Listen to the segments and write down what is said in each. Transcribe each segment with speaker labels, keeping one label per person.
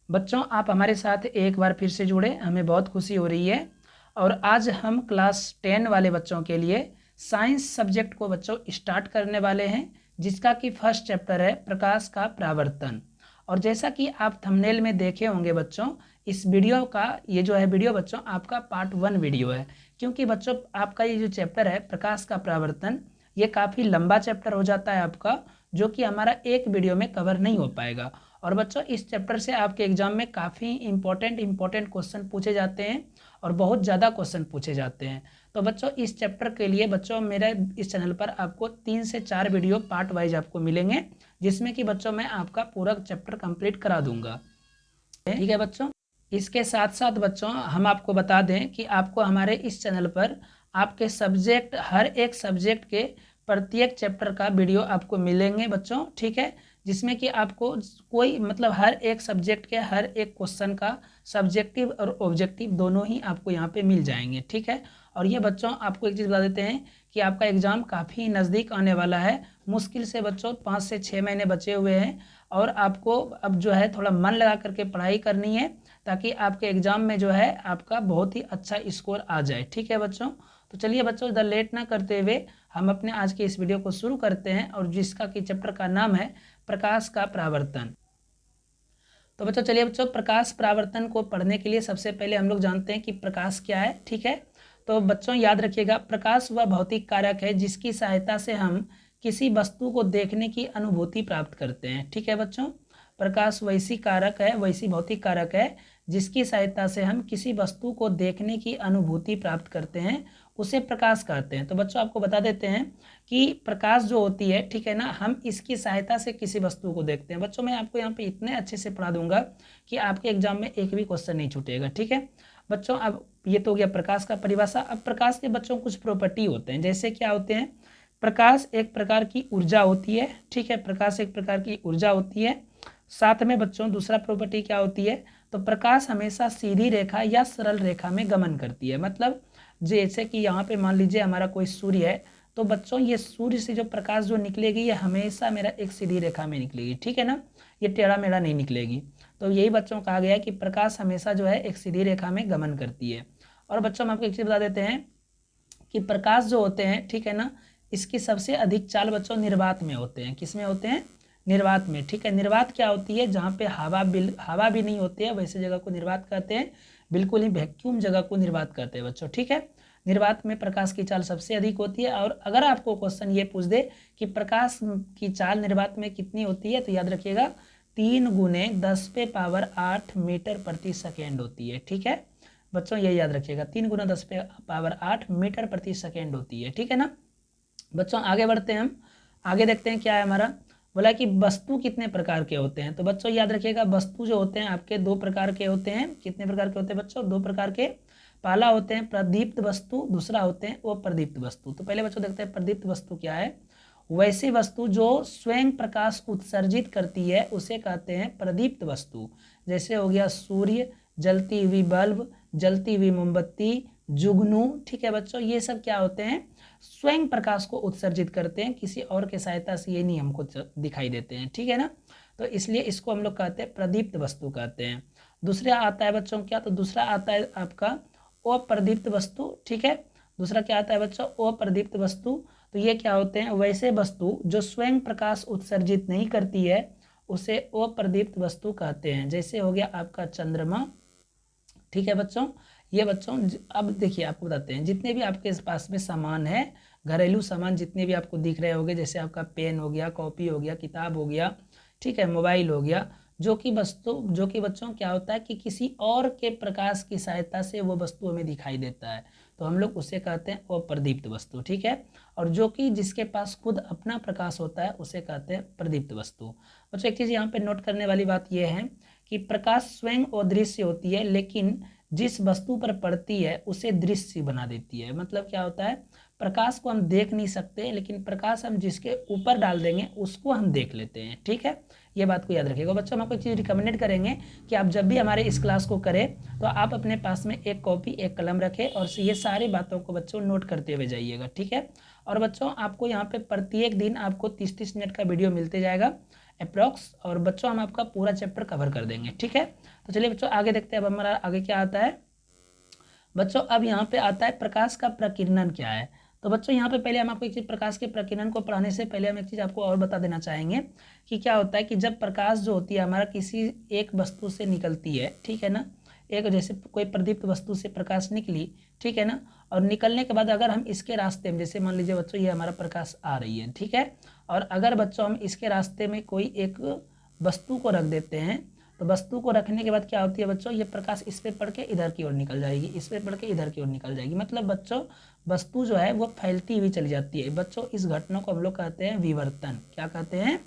Speaker 1: बच्चों आप हमारे साथ एक बार फिर से जुड़े, हमें बहुत खुशी हो रही है। और आज हम क्लास 10 वाले बच्चों के लिए साइंस सब्जेक्ट को बच्चों स्टार्ट करने वाले हैं, जिसका कि फर्स्ट चैप्टर है प्रकाश का परावर्तन। और जैसा कि आप थंबनेल में देखे होंगे बच्चों, इस वीडियो का ये जो है वीडियो बच्चों आपका पार्ट 1 वीडियो है, क्योंकि बच्चों आपका ये जो चैप्टर है प्रकाश का परावर्तन, ये काफ़ी लंबा चैप्टर हो जाता है आपका, जो कि हमारा एक वीडियो में कवर नहीं हो पाएगा। और बच्चों इस चैप्टर से आपके एग्जाम में काफ़ी इंपॉर्टेंट क्वेश्चन पूछे जाते हैं और बहुत ज़्यादा क्वेश्चन पूछे जाते हैं। तो बच्चों इस चैप्टर के लिए बच्चों मेरे इस चैनल पर आपको 3 से 4 वीडियो पार्ट वाइज आपको मिलेंगे, जिसमें कि बच्चों मैं आपका पूरा चैप्टर कंप्लीट करा दूंगा। ठीक है बच्चों, इसके साथ साथ बच्चों हम आपको बता दें कि आपको हमारे इस चैनल पर आपके सब्जेक्ट, हर एक सब्जेक्ट के प्रत्येक चैप्टर का वीडियो आपको मिलेंगे बच्चों। ठीक है, जिसमें कि आपको कोई मतलब हर एक सब्जेक्ट के हर एक क्वेश्चन का सब्जेक्टिव और ऑब्जेक्टिव दोनों ही आपको यहाँ पे मिल जाएंगे। ठीक है, और ये बच्चों आपको एक चीज़ बता देते हैं कि आपका एग्ज़ाम काफ़ी नज़दीक आने वाला है। मुश्किल से बच्चों 5 से 6 महीने बचे हुए हैं और आपको अब जो है थोड़ा मन लगा करके पढ़ाई करनी है, ताकि आपके एग्ज़ाम में जो है आपका बहुत ही अच्छा स्कोर आ जाए। ठीक है बच्चों, तो चलिए बच्चों इधर लेट ना करते हुए हम अपने आज के इस वीडियो को शुरू करते हैं, और जिसका कि चैप्टर का नाम है प्रकाश का परावर्तन। तो बच्चों चलिए बच्चों, प्रकाश परावर्तन को पढ़ने के लिए सबसे पहले हम लोग जानते हैं कि प्रकाश क्या है। ठीक है, तो बच्चों याद रखिएगा, प्रकाश वह भौतिक कारक है जिसकी सहायता से हम किसी वस्तु को देखने की अनुभूति प्राप्त करते हैं। ठीक है बच्चों, प्रकाश वैसी भौतिक कारक है जिसकी सहायता से हम किसी वस्तु को देखने की अनुभूति प्राप्त करते हैं, उसे प्रकाश कहते हैं। तो बच्चों आपको बता देते हैं कि प्रकाश जो होती है, ठीक है ना, हम इसकी सहायता से किसी वस्तु को देखते हैं। बच्चों मैं आपको यहाँ पे इतने अच्छे से पढ़ा दूंगा कि आपके एग्जाम में एक भी क्वेश्चन नहीं छूटेगा। ठीक है बच्चों, अब ये तो हो गया प्रकाश का परिभाषा। अब प्रकाश के बच्चों कुछ प्रॉपर्टी होते हैं, जैसे क्या होते हैं, प्रकाश एक प्रकार की ऊर्जा होती है। ठीक है, प्रकाश एक प्रकार की ऊर्जा होती है। साथ में बच्चों दूसरा प्रॉपर्टी क्या होती है, तो प्रकाश हमेशा सीधी रेखा या सरल रेखा में गमन करती है। मतलब जैसे कि यहाँ पे मान लीजिए हमारा कोई सूर्य है, तो बच्चों ये सूर्य से जो प्रकाश जो निकलेगी ये हमेशा मेरा एक सीधी रेखा में निकलेगी। ठीक है ना, ये टेढ़ा मेढ़ा नहीं निकलेगी। तो यही बच्चों कहा गया है कि प्रकाश हमेशा जो है एक सीधी रेखा में गमन करती है। और बच्चों हम आपको एक चीज़ बता देते हैं कि प्रकाश जो होते हैं, ठीक है ना, इसकी सबसे अधिक चाल बच्चों निर्वात में होते हैं। किस में होते हैं, निर्वात में। ठीक है, निर्वात क्या होती है, जहाँ पे हवा भी नहीं होती है वैसे जगह को निर्वात कहते हैं। बिल्कुल ही वैक्यूम जगह को निर्वात कहते हैं बच्चों। ठीक है, निर्वात में प्रकाश की चाल सबसे अधिक होती है। और अगर आपको क्वेश्चन ये पूछ दे कि प्रकाश की चाल निर्वात में कितनी होती है, तो याद रखिएगा 3 × 10⁸ मीटर प्रति सेकेंड होती है। ठीक है बच्चों, ये याद रखिएगा 3 × 10⁸ मीटर प्रति सेकेंड होती है। ठीक है ना बच्चों, आगे बढ़ते हैं हम। आगे देखते हैं क्या है हमारा, बोला कि वस्तु कितने प्रकार के होते हैं। तो बच्चों याद रखिएगा, वस्तु जो होते हैं आपके 2 प्रकार के होते हैं। कितने प्रकार के होते हैं बच्चों, 2 प्रकार के। पहला होते हैं प्रदीप्त वस्तु, दूसरा होते हैं अप्रदीप्त वस्तु। तो पहले बच्चों देखते हैं प्रदीप्त वस्तु क्या है। वैसी वस्तु जो स्वयं प्रकाश उत्सर्जित करती है उसे कहते हैं प्रदीप्त वस्तु। जैसे हो गया सूर्य, जलती हुई बल्ब, जलती हुई मोमबत्ती, जुगनू। ठीक है बच्चों, ये सब क्या होते हैं, स्वयं प्रकाश को उत्सर्जित करते हैं, किसी और के सहायता से ये नहीं हमको दिखाई देते हैं। ठीक है ना, तो इसलिए इसको हम लोग कहते हैं प्रदीप्त वस्तु कहते हैं। दूसरा आता है बच्चों क्या, तो दूसरा आता है आपका अप्रदीप्त वस्तु। ठीक है, दूसरा क्या आता है बच्चों, अप्रदीप्त वस्तु। तो ये क्या होते हैं, वैसे वस्तु जो स्वयं प्रकाश उत्सर्जित नहीं करती है उसे अप्रदीप्त वस्तु कहते हैं। जैसे हो गया आपका चंद्रमा। ठीक है बच्चों, ये बच्चों अब देखिए आपको बताते हैं, जितने भी आपके पास में सामान है, घरेलू सामान जितने भी आपको दिख रहे होंगे, जैसे आपका पेन हो गया, कॉपी हो गया, किताब हो गया, ठीक है, मोबाइल हो गया, जो कि बच्चों क्या होता है कि किसी और के प्रकाश की सहायता से वो वस्तु हमें दिखाई देता है, तो हम लोग उसे कहते हैं अप्रदीप्त वस्तु। ठीक है, और जो कि जिसके पास खुद अपना प्रकाश होता है उसे कहते हैं प्रदीप्त वस्तु। बच्चों एक चीज़ यहाँ पे नोट करने वाली बात यह है कि प्रकाश स्वयं अदृश्य होती है, लेकिन जिस वस्तु पर पड़ती है उसे दृश्य बना देती है। मतलब क्या होता है, प्रकाश को हम देख नहीं सकते, लेकिन प्रकाश हम जिसके ऊपर डाल देंगे उसको हम देख लेते हैं। ठीक है, ये बात को याद रखिएगा बच्चों। हम आपको एक चीज़ रिकमेंडेड करेंगे कि आप जब भी हमारे इस क्लास को करें तो आप अपने पास में एक कॉपी एक कलम रखें और ये सारी बातों को बच्चों नोट करते हुए जाइएगा। ठीक है, और बच्चों आपको यहाँ पे प्रत्येक दिन आपको 30-30 मिनट का वीडियो मिलते जाएगा। अप्रॉक्स, और बच्चों हम आपका पूरा चैप्टर कवर कर देंगे, ठीक है। तो चलिए बच्चों आगे देखते हैं। अब हमारा आगे क्या आता है बच्चों, अब यहाँ पे आता है प्रकाश का प्रकीर्णन क्या है। तो बच्चों यहाँ पे पहले हम आपको एक चीज़, प्रकाश के प्रकीर्णन को पढ़ाने से पहले हम एक चीज़ आपको और बता देना चाहेंगे कि क्या होता है कि जब प्रकाश जो होती है हमारा किसी एक वस्तु से निकलती है, ठीक है ना, एक जैसे कोई प्रदीप्त वस्तु से प्रकाश निकली, ठीक है ना, और निकलने के बाद अगर हम इसके रास्ते में, जैसे मान लीजिए बच्चों ये हमारा प्रकाश आ रही है, ठीक है, और अगर बच्चों हम इसके रास्ते में कोई एक वस्तु को रख देते हैं, तो वस्तु को रखने के बाद क्या होती है बच्चों, ये प्रकाश इस पे पड़ के इधर की ओर निकल जाएगी, इस पे पड़ के इधर की ओर निकल जाएगी, मतलब बच्चों वस्तु जो है वो फैलती हुई चली जाती है। बच्चों इस घटना को हम लोग कहते हैं विवर्तन। क्या कहते हैं?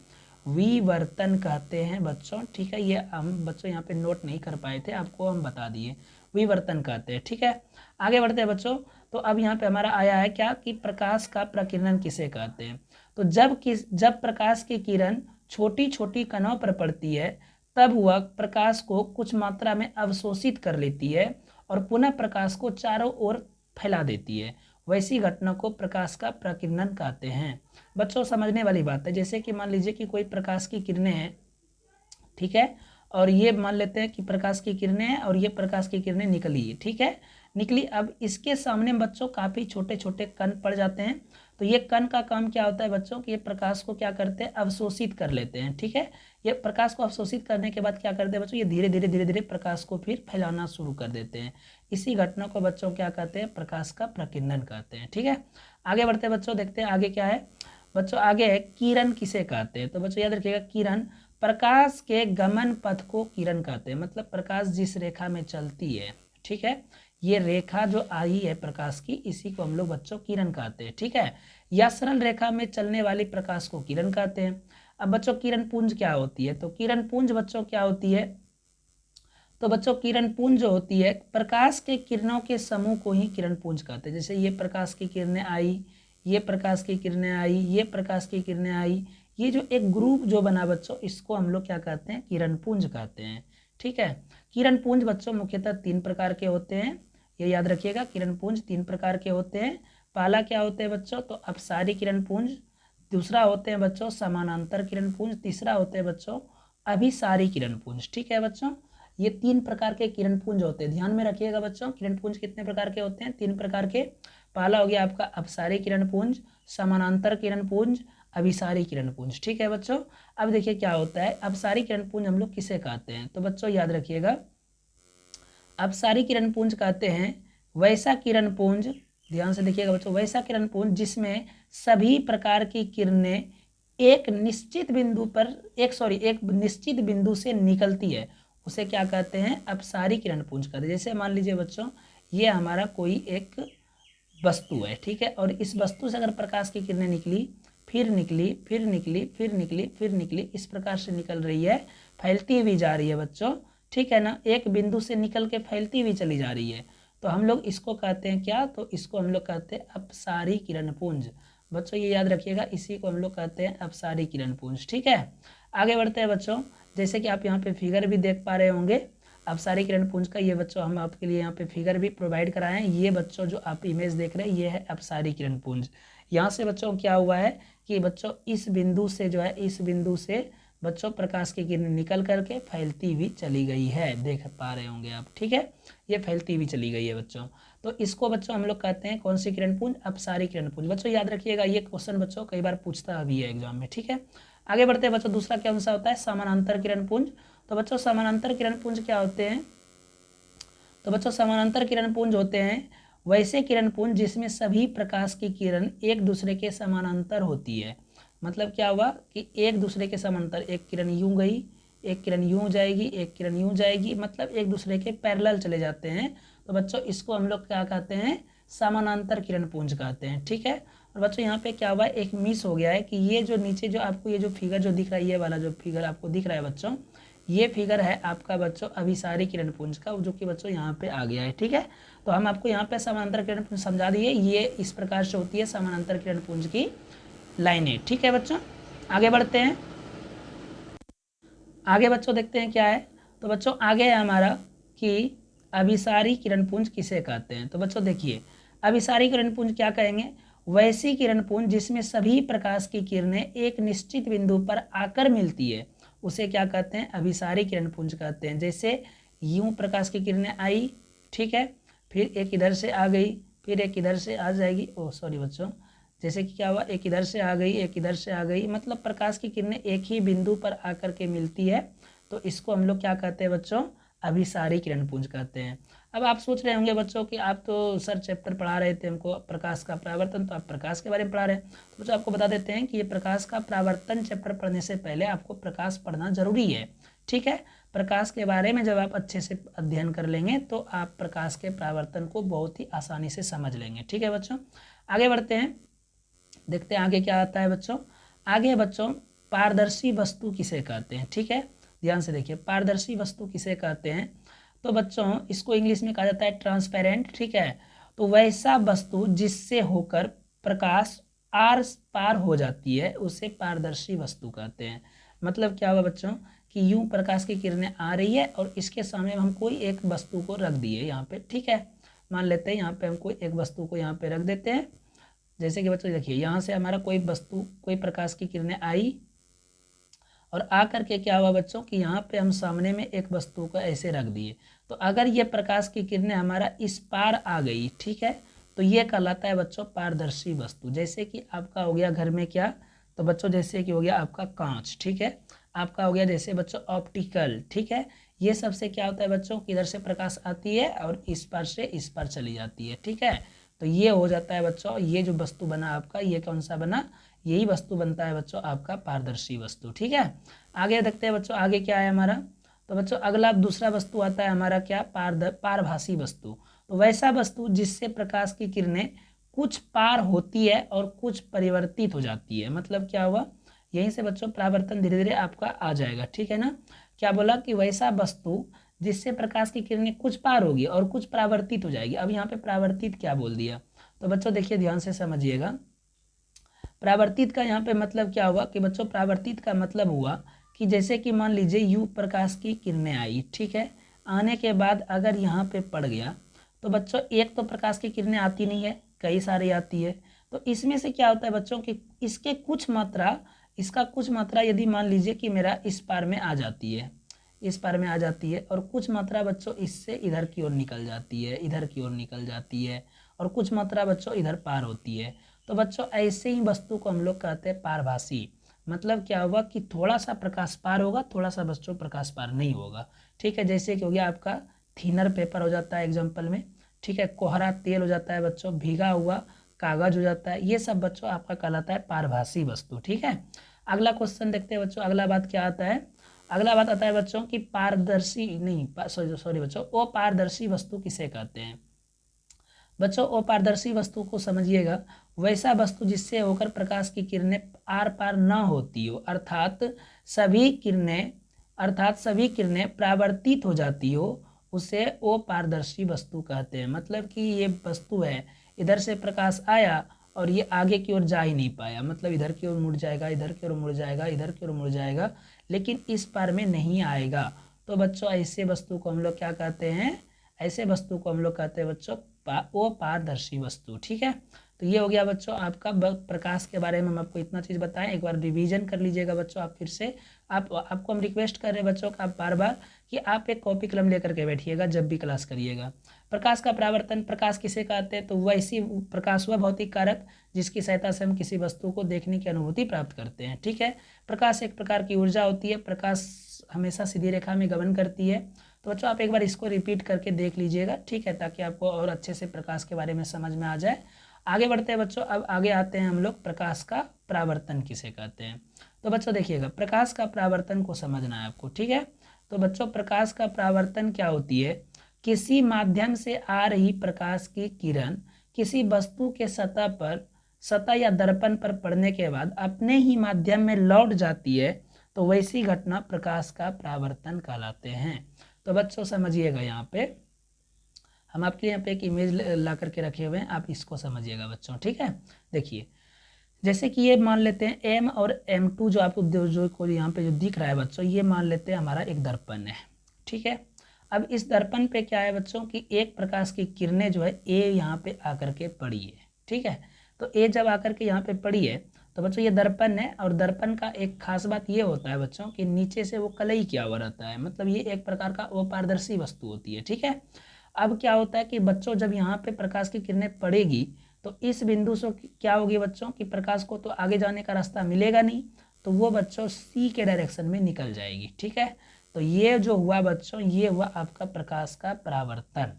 Speaker 1: विवर्तन कहते हैं बच्चों, ठीक है। ये हम बच्चों यहाँ पे नोट नहीं कर पाए थे, आपको हम बता दिए, विवर्तन कहते हैं, ठीक है। आगे बढ़ते हैं बच्चों। तो अब यहाँ पे हमारा आया है क्या कि प्रकाश का प्रकीर्णन किसे कहते हैं। तो जब प्रकाश की किरण छोटी छोटी कणों पर पड़ती है तब वह प्रकाश को कुछ मात्रा में अवशोषित कर लेती है और पुनः प्रकाश को चारों ओर फैला देती है। वैसी घटना को प्रकाश का प्रकीर्णन कहते हैं। बच्चों समझने वाली बात है, जैसे कि मान लीजिए कि कोई प्रकाश की किरणें हैं, ठीक है, और ये मान लेते हैं कि प्रकाश की किरणें हैं और ये प्रकाश की किरणें निकली, ठीक है, निकली। अब इसके सामने बच्चों काफ़ी छोटे छोटे कण पड़ जाते हैं। तो ये कण का काम क्या होता है बच्चों कि ये प्रकाश को क्या करते हैं, अवशोषित कर लेते हैं, ठीक है। ये प्रकाश को अवशोषित करने के बाद क्या करते हैं बच्चों, ये धीरे धीरे प्रकाश को फिर फैलाना शुरू कर देते हैं। इसी घटना को बच्चों क्या कहते हैं, प्रकाश का प्रकीर्णन कहते हैं, ठीक है। आगे बढ़ते हैं बच्चों, देखते हैं आगे क्या है बच्चों। आगे है किरण किसे कहते हैं। तो बच्चों याद रखिएगा, किरण प्रकाश के गमन पथ को किरण कहते हैं, मतलब प्रकाश जिस रेखा में चलती है, ठीक है, ये रेखा जो आई है प्रकाश की, इसी को हम लोग बच्चों किरण कहते हैं, ठीक है। या सरल रेखा में चलने वाली प्रकाश को किरण कहते हैं। अब बच्चों किरण पुंज क्या होती है। तो किरण पुंज बच्चों क्या होती है, तो बच्चों किरण पुंज जो होती है प्रकाश के किरणों के समूह को ही किरण पुंज कहते हैं। जैसे ये प्रकाश की किरणें आई, ये प्रकाश की किरणें आई, ये प्रकाश की किरणें आई, ये जो एक ग्रुप जो बना बच्चों, इसको हम लोग क्या कहते हैं, किरण पुंज कहते हैं, ठीक है। किरण पुंज बच्चों मुख्यतः 3 प्रकार के होते हैं, ये याद रखिएगा, किरण पुंज 3 प्रकार के होते हैं। पहला क्या होते हैं बच्चों, तो अपसारी किरण पुंज, दूसरा होते हैं बच्चों समानांतर किरण पुंज, तीसरा होते हैं बच्चों अभिसारी किरण पुंज, ठीक है बच्चों। ये 3 प्रकार के किरण पुंज होते हैं, ध्यान में रखिएगा बच्चों। किरण पुंज कितने प्रकार के होते हैं, 3 प्रकार के। पहला हो गया आपका अपसारी किरण पुंज, समानांतर किरण पुंज, अभिसारी किरण पुंज, ठीक है बच्चों। अब देखिए क्या होता है, अपसारी किरण पुंज हम लोग किसे कहते हैं। तो बच्चों याद रखिएगा, अपसारी किरण पुंज कहते हैं वैसा किरण पुंज, ध्यान से देखिएगा बच्चों, वैसा किरण पुंज जिसमें सभी प्रकार की किरणें एक निश्चित निश्चित बिंदु से निकलती है, उसे क्या कहते हैं, अपसारी किरण पुंज कहते हैं। जैसे मान लीजिए बच्चों, ये हमारा कोई एक वस्तु है, ठीक है, और इस वस्तु से अगर प्रकाश की किरणें निकली, फिर निकली, फिर निकली, फिर निकली, फिर निकली, इस प्रकार से निकल रही है, फैलती हुई जा रही है बच्चों, ठीक है ना, एक बिंदु से निकल के फैलती हुई चली जा रही है, तो हम लोग इसको कहते हैं क्या, तो इसको हम लोग कहते हैं अपसारी किरण पुंज। बच्चों ये याद रखिएगा, इसी को हम लोग कहते हैं अपसारी किरण पुंज, ठीक है। आगे बढ़ते हैं बच्चों, जैसे कि आप यहाँ पे फिगर भी देख पा रहे होंगे अपसारी किरण पुंज का। ये बच्चों हम आपके लिए यहाँ पे फिगर भी प्रोवाइड कराए हैं। ये बच्चों जो आप इमेज देख रहे हैं, ये है अपसारी किरण पुंज। यहाँ से बच्चों क्या हुआ है कि बच्चों इस बिंदु से जो है, इस बिंदु से बच्चों प्रकाश की किरण निकल करके फैलती हुई चली गई है, देख पा रहे होंगे आप, ठीक है, ये फैलती हुई चली गई है बच्चों। तो इसको बच्चों हम लोग कहते हैं कौन सी किरण पुंज, अपसारी किरण पुंज। बच्चों याद रखिएगा, ये क्वेश्चन बच्चों कई बार पूछता भी है एग्जाम में, ठीक है। आगे बढ़ते हैं बच्चों, दूसरा कौन सा होता है, समानांतर किरण पुंज। तो बच्चों समानांतर किरण पुंज क्या होते हैं, तो बच्चों समानांतर किरण पुंज होते हैं वैसे किरण पुंज जिसमें सभी प्रकाश की किरण एक दूसरे के समानांतर होती है। मतलब क्या हुआ कि एक दूसरे के समांतर, एक किरण यूं गई, एक किरण यूं जाएगी, एक किरण यूं जाएगी, मतलब एक दूसरे के पैरेलल चले जाते हैं। तो बच्चों इसको हम लोग क्या कहते हैं, समानांतर किरण पुंज कहते हैं, ठीक है। और बच्चों यहाँ पे क्या हुआ, एक मिस हो गया है कि ये जो नीचे जो आपको ये जो फिगर जो दिख रहा है, ये वाला जो फिगर आपको दिख रहा है बच्चों, ये फिगर है आपका बच्चों अभिसारी किरण पुंज का, जो कि बच्चों यहाँ पे आ गया है, ठीक है। तो हम आपको यहाँ पे समानांतर किरण पुंज समझा दिए, ये इस प्रकार से होती है समानांतर किरण पुंज की लाइनें, ठीक है बच्चों। आगे बढ़ते हैं, आगे बच्चों देखते हैं क्या है। तो बच्चों आगे है हमारा कि अभिसारी किरण पुंज किसे कहते हैं। तो बच्चों देखिए, अभिसारी किरण पुंज क्या कहेंगे, वैसी किरण पुंज जिसमें सभी प्रकाश की किरणें एक निश्चित बिंदु पर आकर मिलती है उसे क्या कहते हैं, अभिसारी किरण पुंज कहते हैं। जैसे यूं प्रकाश की किरणें आई, ठीक है, फिर एक इधर से आ गई, फिर एक इधर से आ जाएगी, ओ सॉरी बच्चों, जैसे कि क्या हुआ, एक इधर से आ गई, एक इधर से आ गई, मतलब प्रकाश की किरणें एक ही बिंदु पर आकर के मिलती है, तो इसको हम लोग क्या कहते हैं बच्चों, अभिसारी किरण पुंज कहते हैं। अब आप सोच रहे होंगे बच्चों कि आप तो सर चैप्टर पढ़ा रहे थे हमको प्रकाश का परावर्तन, तो आप प्रकाश के बारे में पढ़ा रहे हैं, तो बच्चों आपको बता देते हैं कि ये प्रकाश का परावर्तन चैप्टर पढ़ने से पहले आपको प्रकाश पढ़ना जरूरी है, ठीक है। प्रकाश के बारे में जब आप अच्छे से अध्ययन कर लेंगे तो आप प्रकाश के परावर्तन को बहुत ही आसानी से समझ लेंगे, ठीक है बच्चों। आगे बढ़ते हैं, देखते हैं आगे क्या आता है बच्चों। आगे बच्चों पारदर्शी वस्तु किसे कहते हैं, ठीक है, ध्यान से देखिए, पारदर्शी वस्तु किसे कहते हैं, तो बच्चों इसको इंग्लिश में कहा जाता है ट्रांसपेरेंट, ठीक है। तो वैसा वस्तु जिससे होकर प्रकाश आर पार हो जाती है उसे पारदर्शी वस्तु कहते हैं। मतलब क्या हुआ बच्चों कि यूं प्रकाश की किरणें आ रही है और इसके सामने हम कोई एक वस्तु को रख दिए यहाँ पे, ठीक है, मान लेते हैं यहाँ पे हम कोई एक वस्तु को यहाँ पे रख देते हैं। जैसे कि बच्चों देखिए यहाँ से हमारा कोई वस्तु, कोई प्रकाश की किरणें आई और आ करके क्या हुआ बच्चों कि यहाँ पे हम सामने में एक वस्तु को ऐसे रख दिए, तो अगर ये प्रकाश की किरणें हमारा इस पार आ गई, ठीक है, तो ये कहलाता है बच्चों पारदर्शी वस्तु। जैसे कि आपका हो गया घर में क्या, तो बच्चों जैसे कि हो गया आपका कांच, ठीक है, आपका हो गया जैसे बच्चों ऑप्टिकल, ठीक है, ये सबसे क्या होता है बच्चों कि इधर से प्रकाश आती है और इस पार से इस पार चली जाती है, ठीक है। तो ये हो जाता है बच्चों, ये जो वस्तु बना आपका, ये कौन सा बना, यही वस्तु बनता है बच्चों आपका पारदर्शी वस्तु, ठीक है। आगे देखते हैं बच्चों, आगे क्या है हमारा, तो बच्चों अगला दूसरा वस्तु आता है हमारा क्या, पारभासी वस्तु। तो वैसा वस्तु जिससे प्रकाश की किरणें कुछ पार होती है और कुछ परिवर्तित हो जाती है। मतलब क्या हुआ, यहीं से बच्चों परावर्तन धीरे धीरे आपका आ जाएगा, ठीक है ना। क्या बोला कि वैसा वस्तु जिससे प्रकाश की किरणें कुछ पार होगी और कुछ परावर्तित हो जाएगी। अब यहाँ पे परावर्तित क्या बोल दिया, तो बच्चों देखिए ध्यान से समझिएगा, परावर्तित का यहाँ पे मतलब क्या हुआ कि बच्चों परावर्तित का मतलब हुआ कि जैसे कि मान लीजिए यू प्रकाश की किरणें आई, ठीक है, आने के बाद अगर यहाँ पे पड़ गया तो बच्चों एक तो प्रकाश की किरणें आती नहीं है, कई सारी आती है, तो इसमें से क्या होता है बच्चों कि इसके कुछ मात्रा, इसका कुछ मात्रा यदि मान लीजिए कि मेरा इस पार में आ जाती है, इस पार में आ जाती है, और कुछ मात्रा बच्चों इससे इधर की ओर निकल जाती है, इधर की ओर निकल जाती है, और कुछ मात्रा बच्चों इधर पार होती है। तो बच्चों ऐसे ही वस्तु को हम लोग कहते हैं पारभासी। मतलब क्या हुआ कि थोड़ा सा प्रकाश पार होगा, थोड़ा सा बच्चों प्रकाश पार नहीं होगा, ठीक है। जैसे कि हो गया आपका थिनर पेपर हो जाता है एग्जाम्पल में, ठीक है, कोहरा तेल हो जाता है बच्चों, भीगा हुआ कागज हो जाता है, ये सब बच्चों आपका कहलाता है पारभासी वस्तु, ठीक है। अगला क्वेश्चन देखते हैं बच्चों, अगला बात क्या आता है, अगला बात आता है बच्चों कि पारदर्शी नहीं, सॉरी बच्चों, अपारदर्शी वस्तु किसे कहते हैं। बच्चों अपारदर्शी वस्तु को समझिएगा, वैसा वस्तु जिससे होकर प्रकाश की किरणें आर पार न होती हो, अर्थात सभी किरणें परावर्तित हो जाती हो, उसे अपारदर्शी वस्तु कहते हैं। मतलब कि ये वस्तु है, इधर से प्रकाश आया और ये आगे की ओर जा ही नहीं पाया, मतलब इधर की ओर मुड़ जाएगा, इधर की ओर मुड़ जाएगा, इधर की ओर मुड़ जाएगा, लेकिन इस पार में नहीं आएगा। तो बच्चों ऐसे वस्तु को हम लोग क्या कहते हैं, ऐसे वस्तु को हम लोग कहते हैं बच्चों अपारदर्शी वस्तु, ठीक है। तो ये हो गया बच्चों आपका प्रकाश के बारे में हम आपको इतना चीज़ बताएं, एक बार रिवीजन कर लीजिएगा बच्चों आप फिर से। आपको हम रिक्वेस्ट कर रहे हैं बच्चों का आप बार बार कि आप एक कॉपी कलम लेकर के बैठिएगा जब भी क्लास करिएगा। प्रकाश का परावर्तन, प्रकाश किसे कहते हैं, तो वैसी प्रकाश हुआ भौतिक कारक जिसकी सहायता से हम किसी वस्तु को देखने की अनुभूति प्राप्त करते हैं, ठीक है। प्रकाश एक प्रकार की ऊर्जा होती है, प्रकाश हमेशा सीधी रेखा में गमन करती है। तो बच्चों आप एक बार इसको रिपीट करके देख लीजिएगा, ठीक है, ताकि आपको और अच्छे से प्रकाश के बारे में समझ में आ जाए। आगे बढ़ते हैं बच्चों, अब आगे आते हैं हम लोग प्रकाश का परावर्तन किसे कहते हैं। तो बच्चों देखिएगा, प्रकाश का परावर्तन को समझना है आपको, ठीक है। तो बच्चों प्रकाश का परावर्तन क्या होती है, किसी माध्यम से आ रही प्रकाश की किरण किसी वस्तु के सतह या दर्पण पर पड़ने के बाद अपने ही माध्यम में लौट जाती है, तो वैसी घटना प्रकाश का परावर्तन कहलाते हैं। तो बच्चों समझिएगा, यहाँ पे हम आपके लिए यहाँ पे एक इमेज ला करके रखे हुए हैं, आप इसको समझिएगा बच्चों, ठीक है। देखिए जैसे कि ये मान लेते हैं M और M2 जो आपको जो को यहाँ पे जो दिख रहा है बच्चों, ये मान लेते हैं हमारा एक दर्पण है, ठीक है। अब इस दर्पण पे क्या है बच्चों कि एक प्रकाश की किरणें जो है A यहाँ पे आकर के पड़ी है, ठीक है। तो ए जब आकर के यहाँ पे पड़ी है तो बच्चों ये दर्पण है, और दर्पण का एक खास बात ये होता है बच्चों कि नीचे से वो कलई किया हुआ रहता है, मतलब ये एक प्रकार का वो पारदर्शी वस्तु होती है। ठीक है, अब क्या होता है कि बच्चों जब यहाँ पे प्रकाश की किरणें पड़ेगी तो इस बिंदु से क्या होगी बच्चों कि प्रकाश को तो आगे जाने का रास्ता मिलेगा नहीं, तो वो बच्चों सी के डायरेक्शन में निकल जाएगी। ठीक है, तो ये जो हुआ बच्चों ये हुआ आपका प्रकाश का परावर्तन।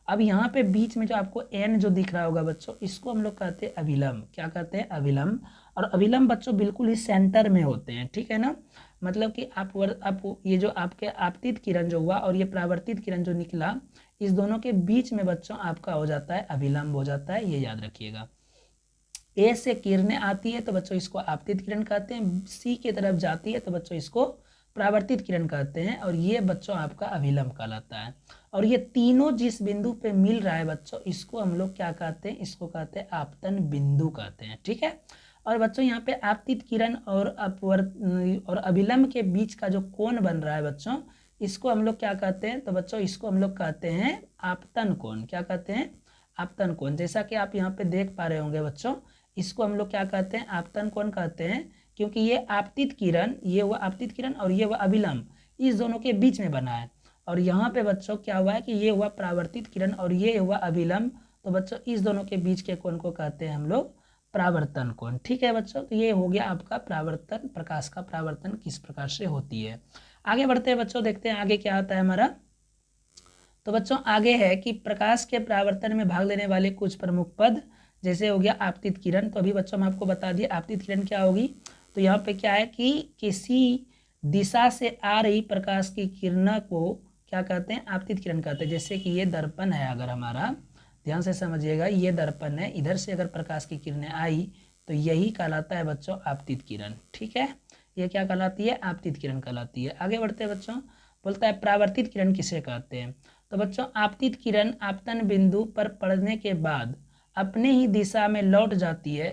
Speaker 1: अब यहाँ पे बीच में जो आपको एन जो दिख रहा होगा बच्चों, इसको हम लोग कहते हैं अभिलंब। क्या कहते हैं? अभिलंब। और अभिलंब बच्चों बिल्कुल ही सेंटर में होते हैं। ठीक है ना, मतलब कि आप ये जो आपके आपतित किरण जो हुआ और ये परावर्तित किरण जो निकला, इस दोनों के बीच में बच्चों आपका हो जाता है अभिलंब हो जाता है, ये याद रखिएगा। ए से किरणें आती है तो बच्चों इसको आपतित किरण कहते हैं, सी की तरफ जाती है तो बच्चों इसको परावर्तित किरण कहते हैं, और ये बच्चों आपका अभिलंब कहलाता है। और ये तीनों जिस बिंदु पे मिल रहा है बच्चों, इसको हम लोग क्या कहते हैं? इसको कहते हैं आपतन बिंदु कहते हैं। ठीक है, और बच्चों यहाँ पे आपतित किरण और और अभिलंब के बीच का जो कोण बन रहा है बच्चों, इसको हम लोग क्या कहते हैं? तो बच्चों इसको हम लोग कहते हैं आपतन कोण। क्या कहते हैं? आपतन कोण। जैसा कि आप यहाँ पे देख पा रहे होंगे बच्चों, इसको हम लोग क्या कहते हैं? आपतन कोण कहते हैं, क्योंकि ये आपतित किरण, ये हुआ आपतित किरण और ये हुआ अभिलंब, इस दोनों के बीच में बना है। और यहाँ पे बच्चों क्या हुआ है कि ये हुआ परावर्तित किरण और ये हुआ अभिलंब, तो बच्चों इस दोनों के बीच के कोण को कहते हैं हम लोग परावर्तन कोण। ठीक है बच्चों, तो ये हो गया आपका परावर्तन, प्रकाश का परावर्तन किस प्रकार से होती है। आगे बढ़ते हैं बच्चों, देखते हैं आगे क्या आता है हमारा। तो बच्चों आगे है कि प्रकाश के परावर्तन में भाग लेने वाले कुछ प्रमुख पद, जैसे हो गया आपतित किरण। तो अभी बच्चों हम आपको बता दिए आपतित किरण क्या होगी। तो यहाँ पे क्या है कि किसी दिशा से आ रही प्रकाश की किरण को क्या कहते हैं? आपतित किरण कहते हैं। जैसे कि ये दर्पण है, अगर हमारा ध्यान से समझिएगा, ये दर्पण है, इधर से अगर प्रकाश की किरणें आई तो यही कहलाता है बच्चों आपतित किरण। ठीक है, ये क्या कहलाती है? आपतित किरण कहलाती है। आगे बढ़ते हैं बच्चों, बोलता है परावर्तित किरण किसे कहते हैं। तो बच्चों आपतित किरण आपतन बिंदु पर पड़ने के बाद अपने ही दिशा में लौट जाती है,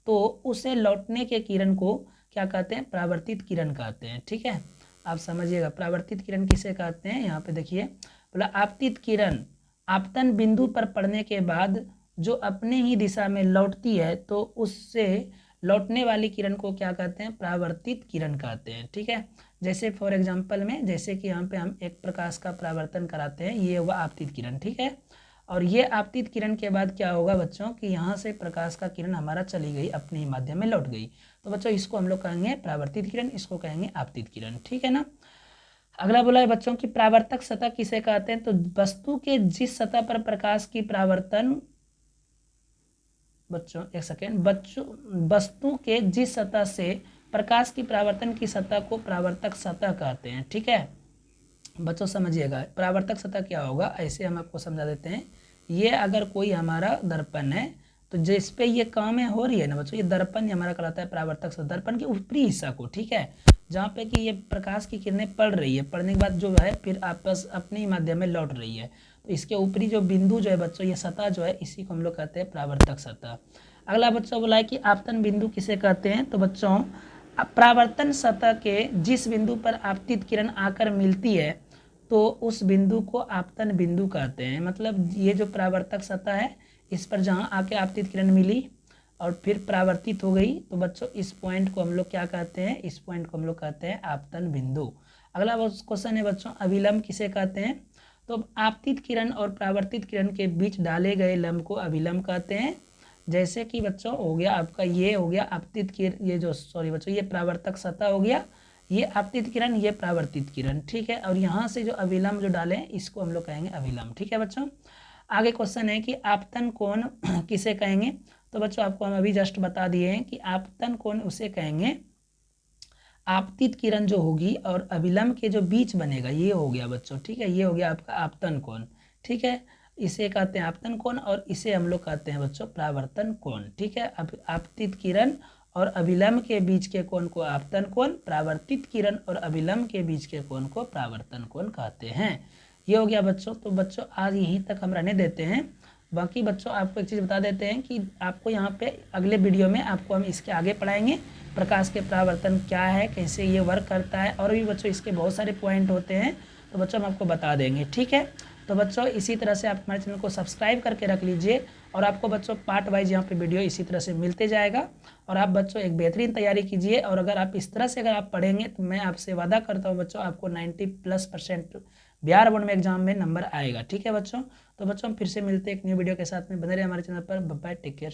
Speaker 1: तो उसे लौटने के किरण को क्या कहते हैं? परावर्तित किरण कहते हैं। ठीक है, आप समझिएगा परावर्तित किरण किसे कहते हैं। यहाँ पे देखिए, बोला आपतित किरण आपतन बिंदु पर पड़ने के बाद जो अपने ही दिशा में लौटती है, तो उससे लौटने वाली किरण को क्या कहते हैं? परावर्तित किरण कहते हैं। ठीक है, जैसे फॉर एग्जांपल में, जैसे कि यहाँ पे हम एक प्रकाश का परावर्तन कराते हैं, ये हुआ आपतित किरण। ठीक है, और ये आपतित किरण के बाद क्या होगा बच्चों कि यहाँ से प्रकाश का किरण हमारा चली गई, अपने ही माध्यम में लौट गई, तो बच्चों इसको हम लोग कहेंगे परावर्तित किरण, इसको कहेंगे आपतित किरण। ठीक है ना। अगला बोला है बच्चों की परावर्तक सतह किसे कहते हैं। तो वस्तु के जिस सतह पर प्रकाश की परावर्तन, बच्चों एक सेकेंड, वस्तु के जिस सतह से प्रकाश की परावर्तन की सतह को परावर्तक सतह कहते हैं। ठीक है बच्चों, समझिएगा परावर्तक सतह क्या होगा, ऐसे हम आपको समझा देते हैं। ये अगर कोई हमारा दर्पण है, तो जिस पे ये कामें हो रही है ना बच्चों, ये दर्पण हमारा कहलाता है परावर्तक सतह। दर्पण के ऊपरी हिस्सा को, ठीक है, जहाँ पे कि ये प्रकाश की किरणें पड़ रही है, पड़ने के बाद जो है फिर आपस अपने ही माध्यम में लौट रही है, तो इसके ऊपरी जो बिंदु जो है बच्चों, ये सतह जो है, इसी को हम लोग कहते हैं परावर्तक सतह। अगला बच्चों बोला है कि आपतन बिंदु किसे कहते हैं। तो बच्चों परावर्तन सतह के जिस बिंदु पर आपतित किरण आकर मिलती है, तो उस बिंदु को आपतन बिंदु कहते हैं। मतलब ये जो परावर्तक सतह है, इस पर जहाँ आके आपतित किरण मिली और फिर परावर्तित हो गई, तो बच्चों इस पॉइंट को हम लोग क्या कहते हैं, इस पॉइंट को हम लोग कहते हैं आपतन बिंदु। अगला क्वेश्चन है बच्चों, अभिलंब किसे कहते हैं। तो आपतित किरण और परावर्तित किरण के बीच डाले गए लंब को अभिलंब कहते हैं। जैसे कि बच्चों हो गया आपका, ये हो गया आपतित किरण, ये जो सॉरी बच्चों, ये परावर्तक सतह हो गया, ये आपतित किरण, ये परावर्तित किरण। ठीक है, और यहाँ से जो अभिलंब जो डाले इसको हम लोग कहेंगे अभिलंब। ठीक है बच्चों। आगे क्वेश्चन है कि आपतन कोण किसे कहेंगे। तो बच्चों आपको हम अभी जस्ट बता दिए हैं कि आपतन कोण उसे कहेंगे, आपतित किरण जो होगी और अभिलंब के जो बीच बनेगा, ये हो गया बच्चों। ठीक है, ये हो गया आपका आपतन कोण। ठीक है, इसे कहते हैं आपतन कोण और इसे हम लोग कहते हैं बच्चों परावर्तन कोण। ठीक है, अब आपतित किरण और अभिलंब के बीच के कोण को आपतन कोण, परावर्तित किरण और अभिलंब के बीच के कोण को परावर्तन कोण कहते हैं। ये हो गया बच्चों। तो बच्चों आज यहीं तक हम रहने देते हैं। बाकी बच्चों आपको एक चीज़ बता देते हैं कि आपको यहाँ पे अगले वीडियो में आपको हम इसके आगे पढ़ाएंगे, प्रकाश के परावर्तन क्या है, कैसे ये वर्क करता है, और भी बच्चों इसके बहुत सारे पॉइंट होते हैं, तो बच्चों हम आपको बता देंगे। ठीक है, तो बच्चों इसी तरह से आप हमारे चैनल को सब्सक्राइब करके रख लीजिए और आपको बच्चों पार्ट वाइज यहाँ पे वीडियो इसी तरह से मिलते जाएगा। और आप बच्चों एक बेहतरीन तैयारी कीजिए और अगर आप इस तरह से अगर आप पढ़ेंगे तो मैं आपसे वादा करता हूँ बच्चों आपको 90+% बिहार बोर्ड में एग्जाम में नंबर आएगा। ठीक है बच्चों, तो बच्चों हम फिर से मिलते हैं एक न्यू वीडियो के साथ में। बने रहे हमारे चैनल पर। Bye bye, take care.